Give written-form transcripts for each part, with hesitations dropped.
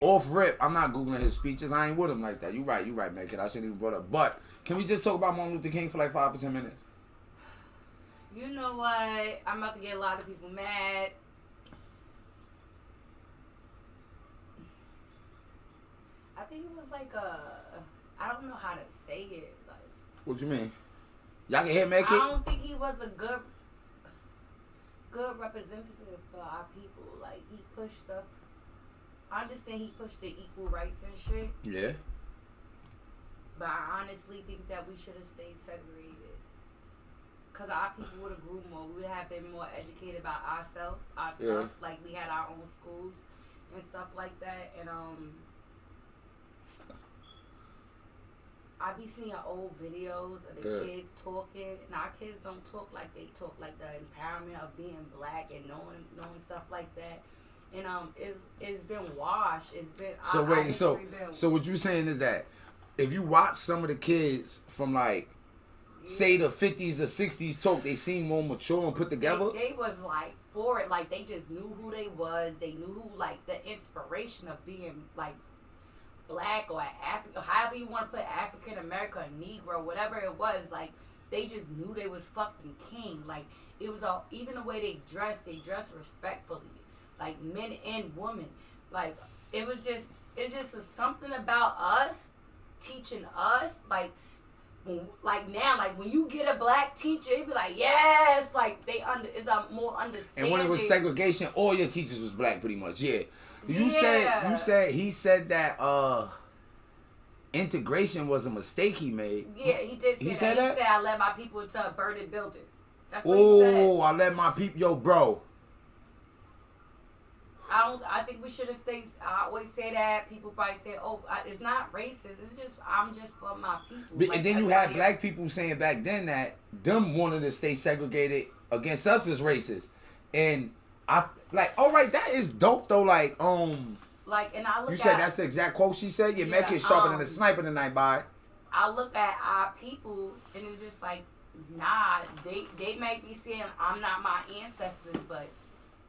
off rip, I'm not Googling his speeches. I ain't with him like that. You right, man, kid. I shouldn't even brought up. But can we just talk about Martin Luther King for like 5 or 10 minutes? You know what? I'm about to get a lot of people mad. I think it was like I don't know how to say it. Like, what you mean? Y'all can hear me, kid? I don't think he was a good representative for our people. Like, he pushed stuff. I understand he pushed the equal rights and shit. Yeah. But I honestly think that we should have stayed segregated. Because our people would have grew more. We would have been more educated about ourselves. Yeah. Like, we had our own schools and stuff like that. And, I be seeing old videos of the kids talking, and our kids don't talk like they talk, like the empowerment of being black and knowing stuff like that. And it's been washed. It's been so what you saying is that if you watch some of the kids from like say the 50s or 60s talk, they seem more mature and put together. They was like for it, like they just knew who they was. They knew who, like, the inspiration of being like black or African, however you want to put African American, Negro, whatever it was. Like, they just knew they was fucking king. Like, it was all, even the way they dressed respectfully, like men and women. Like, it just was something about us teaching us, like now, like when you get a black teacher, it be like, yes, like it's a more understanding. And when it was segregation, all your teachers was black pretty much. Yeah. You said he said that integration was a mistake he made. Yeah, he did say that. He said I led my people into a burning building. That's what he said. Oh, I led my people. Yo, bro. I think we should have stayed. I always say that. People probably say, "Oh, it's not racist. It's just I'm just for my people." Like, and then you had black people saying back then that them wanted to stay segregated against us as racist, and I like, all right, that is dope though. Like, and I look. You said that's the exact quote she said. Your man kid sharper than a sniper tonight, bye. I look at our people, and it's just like, nah, they might be saying I'm not my ancestors, but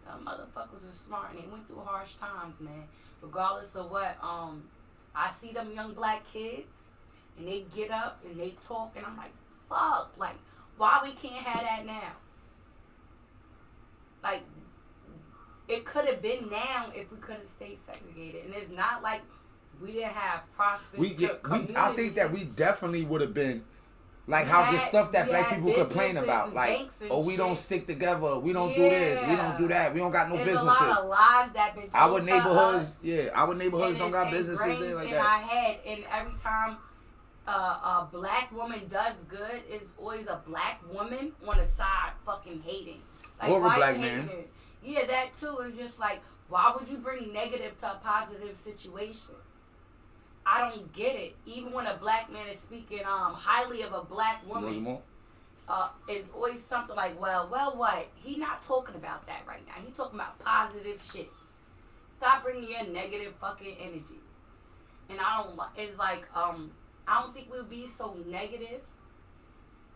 them motherfuckers are smart and they went through harsh times, man. Regardless of what, I see them young black kids and they get up and they talk and I'm like, fuck, like, why we can't have that now? Like, it could have been now if we could have stayed segregated. And it's not like we didn't have prosperous communities. I think that we definitely would have been. Like how the stuff that black people complain about, like, oh, we don't stick together, we don't do this, we don't do that, we don't got no businesses. There's a lot of lies that been told our neighborhoods don't got businesses there like that. In our head, and every time a black woman does good, it's always a black woman on the side fucking hating. Like, or a black man. Yeah, that too is just like, why would you bring negative to a positive situation? I don't get it. Even when a black man is speaking highly of a black woman, it's always something like, well, what? He not talking about that right now. He talking about positive shit. Stop bringing your negative fucking energy. And it's like, I don't think we'll be so negative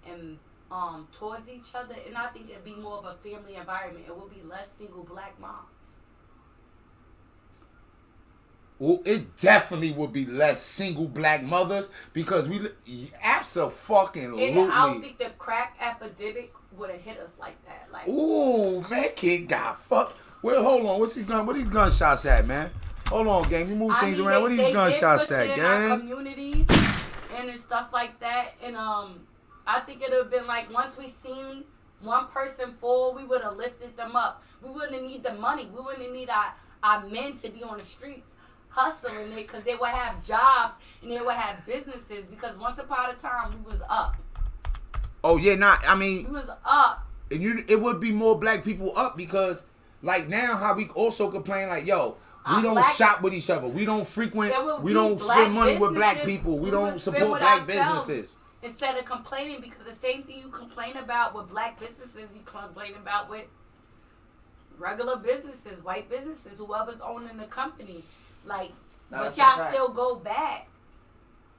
and towards each other. And I think it'd be more of a family environment. It will be less single black moms. Well, it definitely would be less single black mothers because we absolutely. And I don't think the crack epidemic would have hit us like that. Like, ooh, man, kid got fucked. Well, hold on, what these gunshots at, man? Hold on, gang. You move things around. What these gunshots at, gang? Our communities and stuff like that, and I think it would have been like once we seen one person fall, we would have lifted them up. We wouldn't need the money. We wouldn't need our men to be on the streets hustling it because they would have jobs and they would have businesses because once upon a time we was up. Oh yeah, I mean we was up. And it would be more black people up because like now how we also complain like, yo, we don't shop with each other. We don't frequent. We don't spend money with black people. We don't support black businesses. Instead of complaining, because the same thing you complain about with black businesses, you complain about with regular businesses, white businesses, whoever's owning the company. Like, but y'all still go back.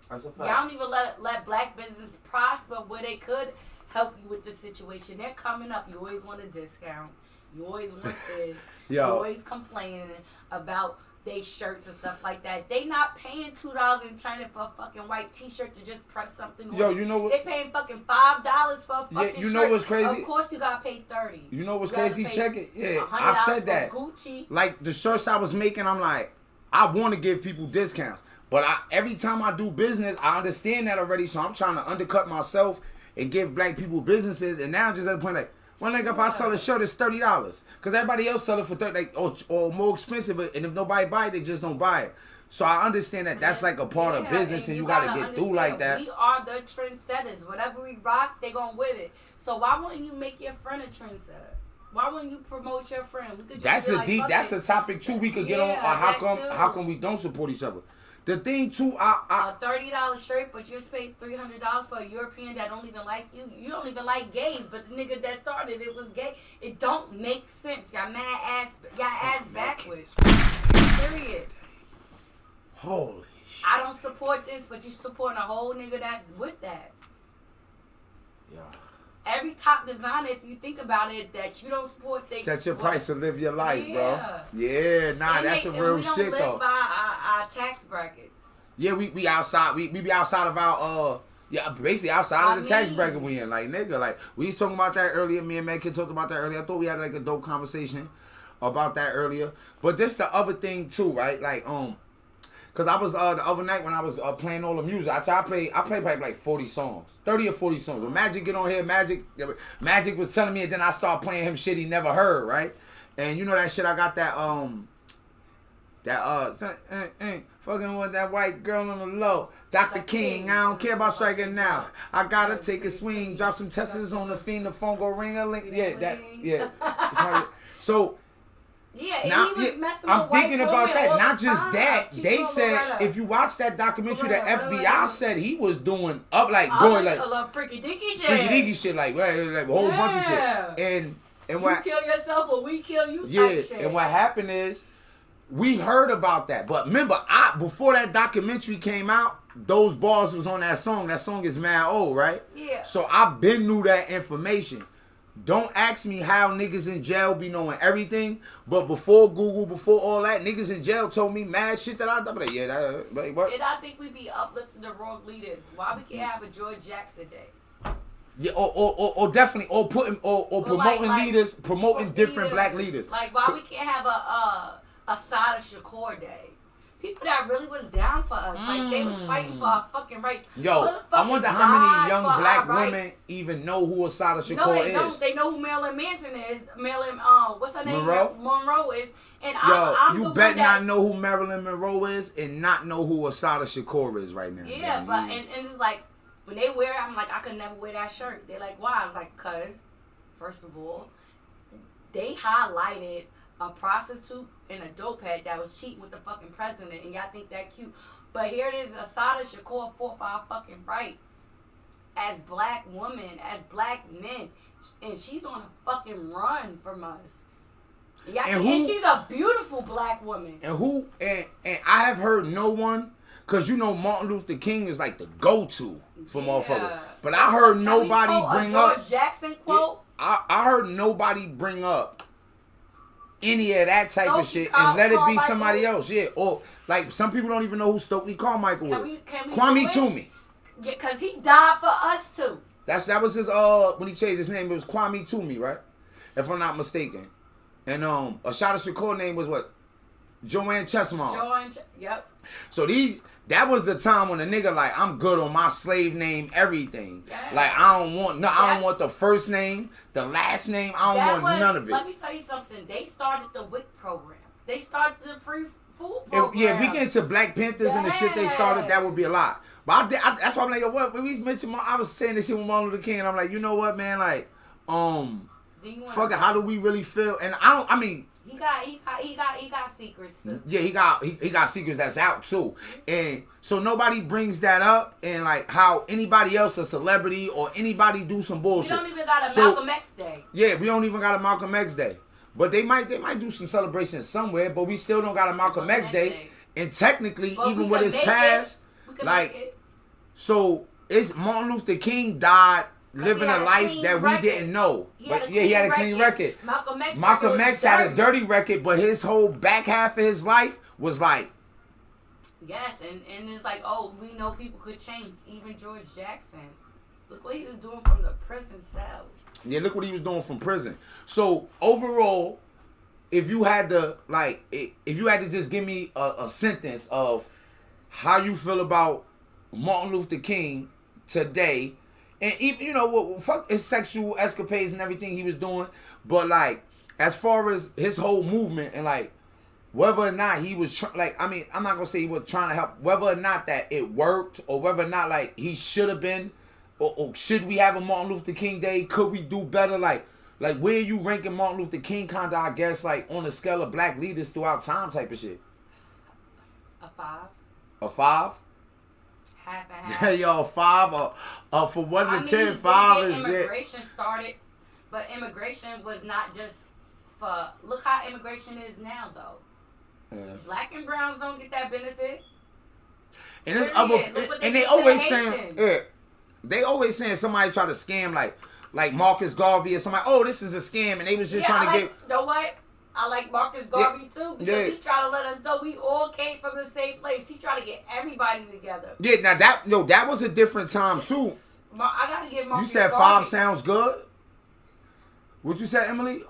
That's a fact. Y'all don't even let black business prosper where they could help you with the situation. They're coming up. You always want a discount. You always want this. You're always complaining about they shirts and stuff like that. They not paying $2 in China for a fucking white t-shirt to just press something on. Yo, you know what? They paying fucking $5 for a fucking shirt. You know what's crazy? Of course you gotta pay $30. You know what's crazy? Check it. Yeah, I said that. Gucci. Like the shirts I was making, I'm like, I want to give people discounts. But every time I do business, I understand that already. So I'm trying to undercut myself and give black people businesses. And now I'm just at the point like, well, like if I sell a shirt, it's $30, because everybody else sell it for $30, like, or more expensive. And if nobody buy it, they just don't buy it. So I understand that that's like a part of business, and you gotta get through like that. We are the trendsetters. Whatever we rock, they gonna with it. So why wouldn't you make your friend a trendsetter? Why wouldn't you promote your friend? We could just that's a topic too we could get on. How come we don't support each other? The thing too, a $30 shirt, but you're paid $300 for a European that don't even like you. You don't even like gays, but the nigga that started it was gay. It don't make sense. Y'all ass backwards. Period. Holy shit. I don't support this, but you supporting a whole nigga that's with that. Yeah. Every top designer, if you think about it, that you don't support, they set your price and live your life, bro. Yeah, that's some real shit, though. We don't live by our tax brackets. Yeah, we outside. We be outside of our basically outside of the tax bracket we in. Like, nigga, like we was talking about that earlier. Me and Meghan talked about that earlier. I thought we had like a dope conversation about that earlier. But this the other thing too, right? Like, cause I was the other night when I was playing all the music, I played probably like 40 songs, 30 or 40 songs. When Magic get on here, Magic was telling me, and then I started playing him shit he never heard, right? And you know that shit, I got that fucking with that white girl on the low, Dr.king. I don't care about striking now. I gotta take a swing, drop some testers on the fiend, the phone go ring a ling. Yeah. So. Yeah, and now, he was messing I'm with thinking about that. Not just that. They said if you watch that documentary, the FBI said he was doing up like going like a little freaky deaky shit, like a whole bunch of shit. And you what kill yourself or we kill you? Yeah, shit. And what happened is we heard about that, but remember, before that documentary came out, those bars was on that song. That song is mad old, right? Yeah. So I been knew that information. Don't ask me how niggas in jail be knowing everything, but before Google, before all that, niggas in jail told me mad shit that I thought, like, yeah, that, like, what? And I think we be uplifting the wrong leaders. Why we can't have a George Jackson Day? Yeah, or definitely, or promoting leaders, promoting different black leaders. Like, why we can't have a Sada Shakur Day? People that really was down for us. Like, they was fighting for our fucking rights. Yo, I wonder how many young black women even know who Assata Shakur is. Don't. They know who Marilyn Manson is. what's her name? Monroe is. And I'm you bet not know who Marilyn Monroe is and not know who Assata Shakur is right now. Yeah, but and it's like, when they wear it, I'm like, I could never wear that shirt. They're like, why? I was like, cause, first of all, they highlighted a prostitute and a dope head that was cheating with the fucking president, and y'all think that cute. But here it is, Assata Shakur fought for our fucking rights as black women, as black men, and she's on a fucking run from us. And she's a beautiful black woman. And I have heard no one, cause you know Martin Luther King is like the go-to for motherfuckers. But I heard nobody bring up George Jackson quote. I heard nobody bring up any of that type of shit and let it be somebody else. Yeah. Or like some people don't even know who Stokely Carmichael is. Kwame Toomey. Yeah, cause he died for us too. That was his when he changed his name, it was Kwame Toomey, right? If I'm not mistaken. And Assata Shakur name was what? Joanne Chestnut. Yep. So that was the time when a nigga like, I'm good on my slave name, everything. Yeah. Like I don't want the first name, the last name. I don't want none of it. Let me tell you something. They started the WIC program. They started the free food program. If we get into Black Panthers and the shit they started, that would be a lot. But that's why I'm like, what? When we mentioned, I was saying this shit with Martin Luther King, and I'm like, you know what, man? Like, fuck it. How do we really feel? And He got secrets too. Yeah, he got secrets that's out too. And so nobody brings that up, and like how anybody else, a celebrity or anybody, do some bullshit. We don't even got a Malcolm X Day. Yeah, we don't even got a Malcolm X Day. But they might do some celebration somewhere, but we still don't got a Malcolm X Day. And technically, even with his past, so it's Martin Luther King died living a life that we didn't know. He had a clean record. Malcolm X had a dirty record, but his whole back half of his life was like. Yes, and it's like, oh, we know people could change. Even George Jackson. Look what he was doing from the prison cell. Yeah, look what he was doing from prison. So overall, if you had to just give me a sentence of how you feel about Martin Luther King today, and even fuck his sexual escapades and everything he was doing, but like as far as his whole movement and like whether or not he was I'm not gonna say he was trying to help, whether or not that it worked or whether or not like he should have been. Or should we have a Martin Luther King Day? Could we do better? Like where are you ranking Martin Luther King kind of, I guess, like on the scale of black leaders throughout time type of shit? A 5. A 5? Half and half. Yo, 5 for 1 to 10, 5 is immigration started, but immigration was not just for. Look how immigration is now, though. Yeah. Black and browns don't get that benefit. And there's and they always saying, yeah. They always saying somebody try to scam like Marcus Garvey or somebody. Oh, this is a scam, and they was just trying to get. You know what? I like Marcus Garvey too because he tried to let us know we all came from the same place. He tried to get everybody together. Yeah, now that was a different time too. I gotta give Marcus. You said Garvey. 5 sounds good. What you said, Emily?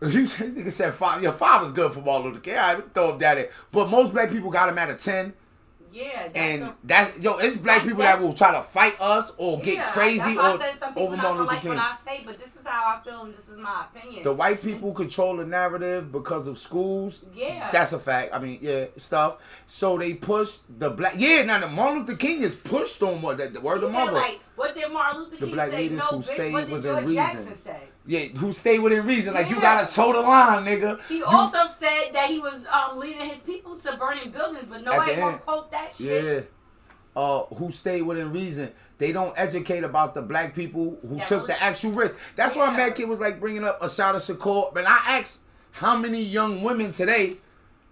You said 5. Yeah, 5 is good for Martin Luther King. I throw him down there, but most black people got him at a 10. Yeah, it's black people that will try to fight us or get crazy or over Martin Luther King. What I say, but this is how I feel and this is my opinion. The white people control the narrative because of schools. Yeah, that's a fact. I mean, stuff. So they push the black. Yeah, now the Martin Luther King is pushed on what the word of mother. Like what did Martin Luther King say? No, bitch. What did George Jackson say? Yeah, who stayed within reason. Like, you gotta toe the line, nigga. He also said that he was leading his people to burning buildings, but nobody gonna quote that shit. Yeah. Who stayed within reason. They don't educate about the black people who took the actual risk. That's why Mad Kid was like bringing up Ashada Shakur. But I asked how many young women today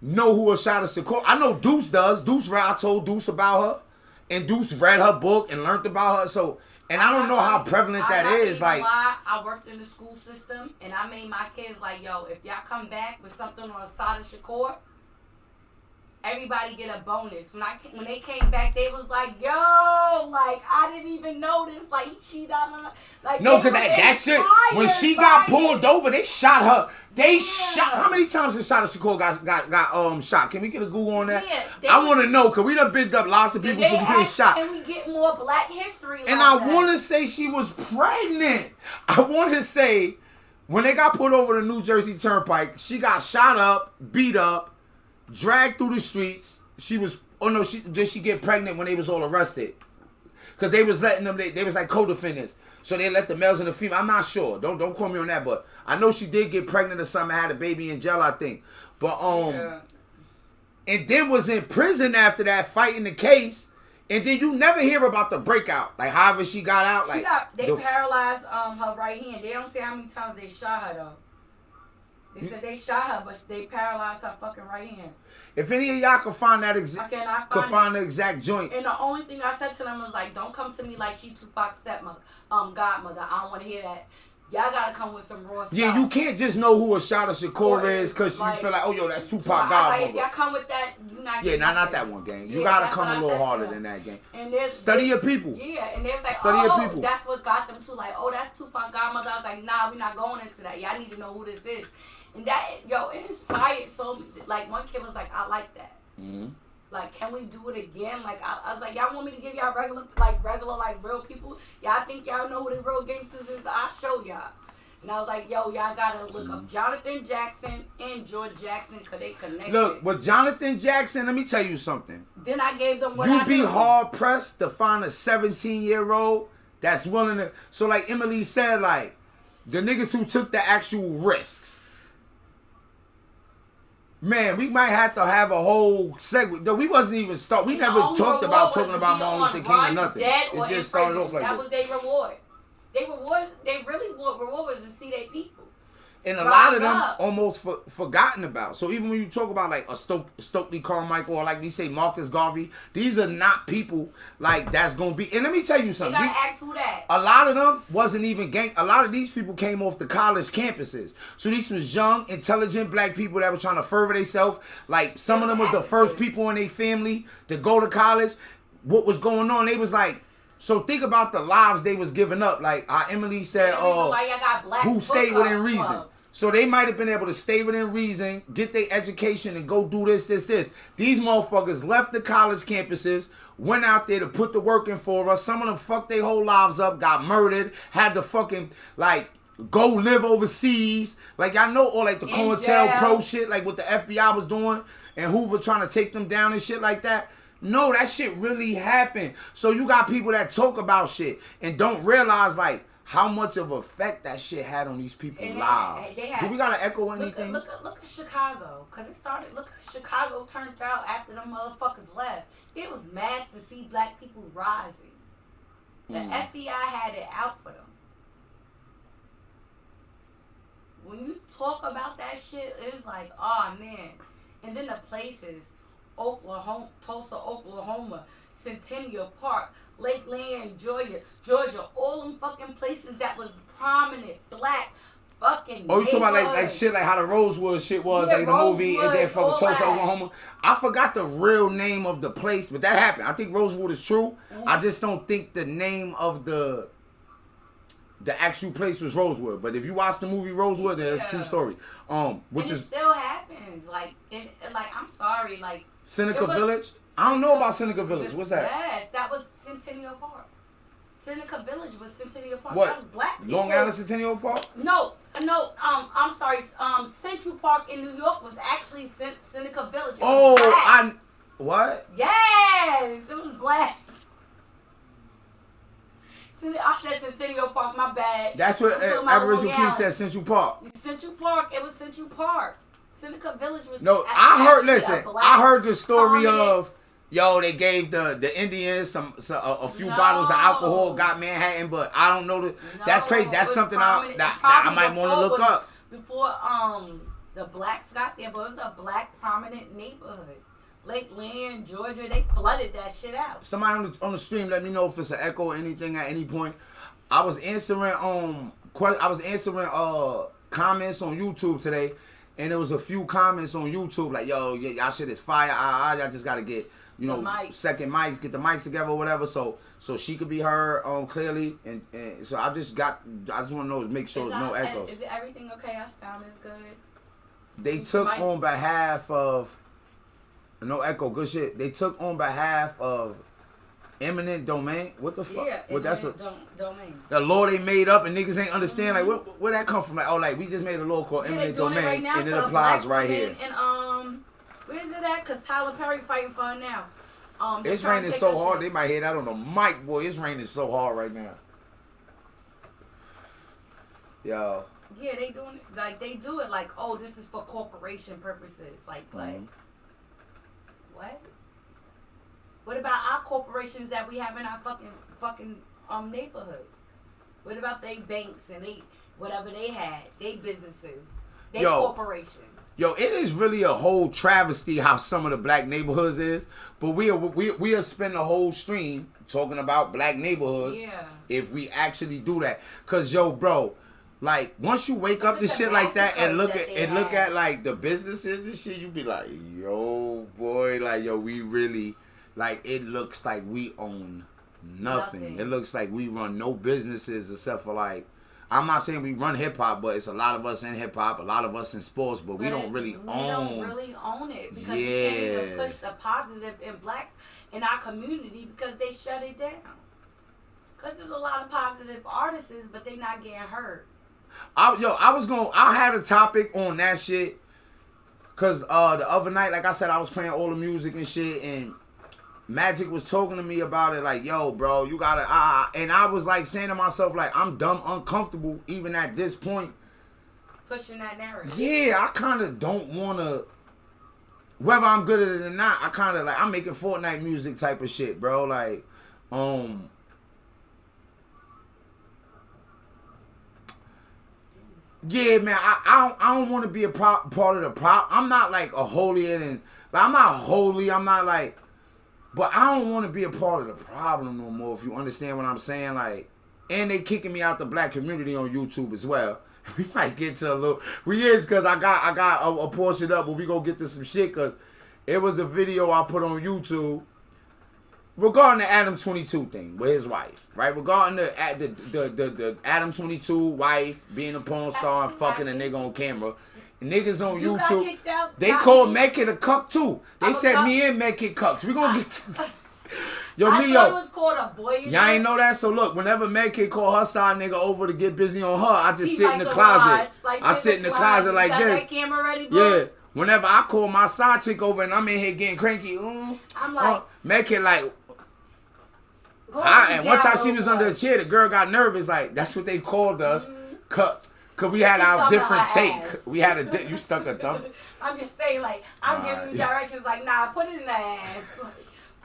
know who Ashada Shakur. I know Deuce does. I told Deuce about her. And Deuce read her book and learned about her. So... And I don't know how prevalent that is. Like, I worked in the school system, and I made my kids like, yo, if y'all come back with something on Asada Shakur, everybody get a bonus. When they came back, they was like, yo, like I didn't even notice. Like he cheated on her. Like no, because that shit. When she got pulled over, they shot her. They shot. How many times did Asada Shakur got shot? Can we get a Google on that? Yeah, I want to know because we done bigged up lots of people for getting shot. Can we get more Black history? And I want to say she was pregnant. I want to say when they got pulled over the New Jersey Turnpike, she got shot up, beat up, dragged through the streets. She did she get pregnant when they was all arrested? Because they was letting them, they was like co-defendants. So they let the males and the female. I'm not sure. Don't quote me on that, but I know she did get pregnant or something, had a baby in jail, I think. But and then was in prison after that, fighting the case. And then you never hear about the breakout. Like however she got out. They paralyzed her right hand. They don't say how many times they shot her though. They said they shot her, but they paralyzed her fucking right hand. If any of y'all can find that find the exact joint. And the only thing I said to them was like, don't come to me like she Tupac's stepmother, godmother. I don't want to hear that. Y'all gotta come with some raw stuff. Yeah, you can't just know who Ashada Shakur is because you feel like, oh, yo, that's Tupac godmother. Like, if y'all come with that, you're not. Yeah, not that one, gang. You gotta come a little harder than that, gang. And study your people. Yeah, and they're like, oh, that's what got them to like, oh, that's Tupac godmother. I was like, nah, we're not going into that. Y'all need to know who this is. And that, it inspired so, like, one kid was like, I like that. Mm-hmm. Like, can we do it again? Like, I was like, y'all want me to give y'all regular, real people? Y'all think y'all know who the real gangsters is? I'll show y'all. And I was like, yo, y'all gotta look up Jonathan Jackson and George Jackson because they connected. Look, with Jonathan Jackson, let me tell you something. Then I gave them what I knew. You'd be hard-pressed to find a 17-year-old that's willing to... So, like Emily said, like, the niggas who took the actual risks. Man, we might have to have a whole segment. No, we wasn't even start. We never talked about talking about Martin Luther King or nothing. It just started off like that was their reward. They really reward was to see their people. And a lot of them almost forgotten about. So even when you talk about like a Stokely Carmichael or like we say Marcus Garvey, these are not people like that's gonna be. And let me tell you something. You gotta ask who that. A lot of them wasn't even gang. A lot of these people came off the college campuses. So these was young, intelligent black people that were trying to further themselves. Like some of them was the first people in their family to go to college. What was going on? They was like. So think about the lives they was giving up. Like Emily said, who stayed within reason. So they might have been able to stay within reason, get their education, and go do this. These motherfuckers left the college campuses, went out there to put the work in for us. Some of them fucked their whole lives up, got murdered, had to fucking, like, go live overseas. Like, y'all know all, like, the COINTELPRO shit, like what the FBI was doing, and Hoover trying to take them down and shit like that. No, that shit really happened. So you got people that talk about shit and don't realize like how much of effect that shit had on these people's lives. Do we gotta echo anything? Look at Chicago, cause it started. Look at Chicago turned out after them motherfuckers left. It was mad to see black people rising. The FBI had it out for them. When you talk about that shit, it's like, oh man. And then the places. Oklahoma, Tulsa, Oklahoma, Centennial Park, Lakeland, Georgia, all them fucking places that was prominent black fucking. Oh, you talking about like shit like how the Rosewood shit was, like the movie, and then fucking Tulsa, Oklahoma. I forgot the real name of the place, but that happened. I think Rosewood is true. I just don't think the name of the actual place was Rosewood. But if you watch the movie Rosewood, then it's a true story. Which is still happens. Like I'm sorry, like. Seneca Village? I don't know about Seneca Village. What's that? Yes, that was Centennial Park. Seneca Village was Centennial Park. What? That was black people. Long Island Centennial Park? No. I'm sorry. Central Park in New York was actually Seneca Village. What? Yes, it was black. I said Centennial Park. My bad. That's what Aboriginal King said. Central Park. Central Park. It was Central Park. Seneca Village was. No, I heard the story of they gave the Indians a few bottles of alcohol, got Manhattan, but I don't know that's crazy. That's something I might want to look up. Before the blacks got there, but it was a black prominent neighborhood. Lakeland, Georgia, they flooded that shit out. Somebody on the stream, let me know if it's an echo or anything at any point. I was answering comments on YouTube today. And there was a few comments on YouTube like, yo, y'all shit is fire. Y'all just got to get, second mics, get the mics together or whatever so she could be heard clearly. And so I just want to know, make sure there's no echoes. Is everything okay? Our sound is good? They took on behalf of, no echo, good shit. They took on behalf of eminent domain. What the fuck? Yeah, that's domain. The law they made up and niggas ain't understand. Like, where that come from? Like, we just made a law called eminent domain, right now, and it applies right here. And where's it at? Cause Tyler Perry fighting for it now. It's raining so hard they might hear that on the mic, boy. It's raining so hard right now. Yo. Yeah, they doing it like they do it like, oh, this is for corporation purposes. Like what? What? What about our corporations that we have in our fucking neighborhood? What about they banks and they whatever they had, they businesses, they corporations? Yo, it is really a whole travesty how some of the black neighborhoods is. But we are spend the whole stream talking about black neighborhoods. Yeah. If we actually do that, cause yo, bro, like once you wake up to shit like that and look at like the businesses and shit, you be like, yo, boy, like yo, we really. Like, it looks like we own nothing. It looks like we run no businesses except for, like, I'm not saying we run hip-hop, but it's a lot of us in hip-hop, a lot of us in sports, but we don't really own it because we can't even push the positive in blacks in our community because they shut it down. Because there's a lot of positive artists, but they not getting heard. I had a topic on that shit because the other night, like I said, I was playing all the music and shit, and Magic was talking to me about it like, yo, bro, you gotta, and I was like saying to myself, like, I'm dumb uncomfortable even at this point. Pushing that narrative. Yeah, I kind of don't want to, whether I'm good at it or not, I kind of like, I'm making Fortnite music type of shit, bro. Like, Yeah, man, I don't want to be a part of the problem. I'm not like a holy and like, I'm not holy. I'm not like, but I don't want to be a part of the problem no more. If you understand what I'm saying, like, and they kicking me out the black community on YouTube as well. We might get to a little, because I got a portion up, but we gonna get to some shit because it was a video I put on YouTube regarding the Adam 22 thing with his wife, right? Regarding the Adam 22 wife being a porn star and fucking a nigga on camera. Niggas on YouTube, they called Make It a cuck too. They said me and Make It cucks. We gonna get to... Yo, I thought it was called a boy. Y'all ain't know that? So look, whenever Make It call her side nigga over to get busy on her, I just sit in the closet. I sit in the closet like this. That camera ready, yeah. Whenever I call my side chick over and I'm in here getting cranky, I'm like, Make It like... and one time she was under a chair, the girl got nervous. Like, that's what they called us. Cause we had our different take. We had you stuck a thumb. I'm just saying, like, I'm giving you directions like, nah, put it in the ass.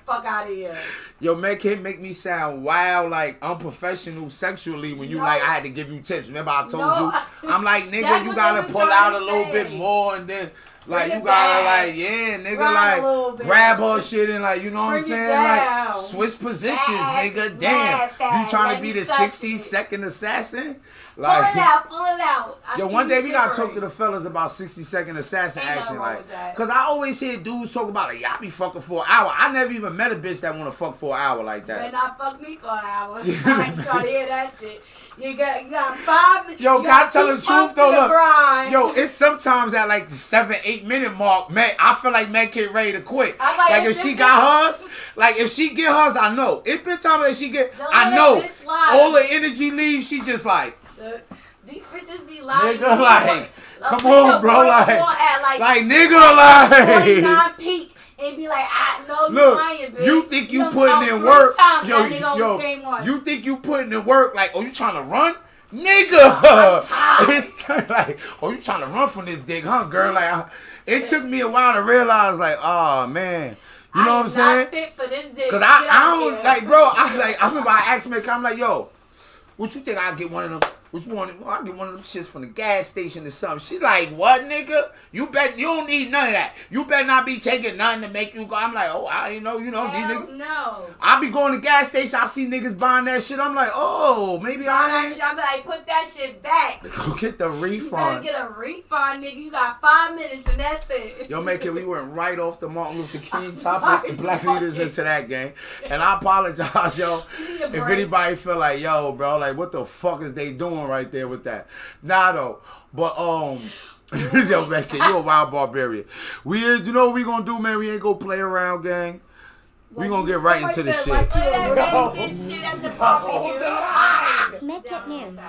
Fuck out of here. Yo, make me sound wild, like unprofessional sexually when you like, I had to give you tips. Remember I told you? I'm like, nigga, you gotta pull out a little bit more and then... Like, you gotta, like, yeah, nigga, like, grab her shit and, like, you know what I'm saying? Like, switch positions, nigga. Damn. You trying to be the 60-second assassin? Like, pull it out. Yo, one day we gotta talk to the fellas about 60-second assassin action. Like, cause I always hear dudes talk about it. Y'all be fucking for an hour. I never even met a bitch that wanna fuck for an hour like that. You better not fuck me for an hour. I ain't trying to hear that shit. You got 5. Yo, God tell the truth though. Look, yo, it's sometimes at like the 7-8 minute mark, man. I feel like man get ready to quit. Like if she got hers, like if she get hers, I know. It's been times that she get, I know. All the energy leaves. She just like. These bitches be lying. Nigga, like, come on, bro, like nigga, like. 49 peak. And be like, I know you lying, bitch. You think you putting in work? Yo, you think you putting in work? Like, oh, you trying to run? Nigga, it's like, oh, you trying to run from this dick, huh, girl? Like, it took me a while to realize, like, oh man, you know what I'm saying? Fit for this dick. Cause I don't like, bro. I remember I asked me, I'm like, yo, what you think I get one of them? Which one? I get one of them shits from the gas station or something. She like, what, nigga? You don't need none of that. You better not be taking nothing to make you go. I'm like, oh, I ain't know, these niggas. No. I be going to gas station. I see niggas buying that shit. I'm like, oh, maybe I ain't. I'm like, put that shit back. Go get the refund. You better get a refund, nigga. You got 5 minutes and that's it. Yo, make it. We went right off the Martin Luther King topic. The black leaders into that game. And I apologize, yo. If anybody feel like, yo, bro, like, what the fuck is they doing right there with that? Nah, though. But, yo, man, you a wild barbarian. You know what we gonna do, man? We ain't gonna play around, gang. We gonna get right into the shit. Make it news.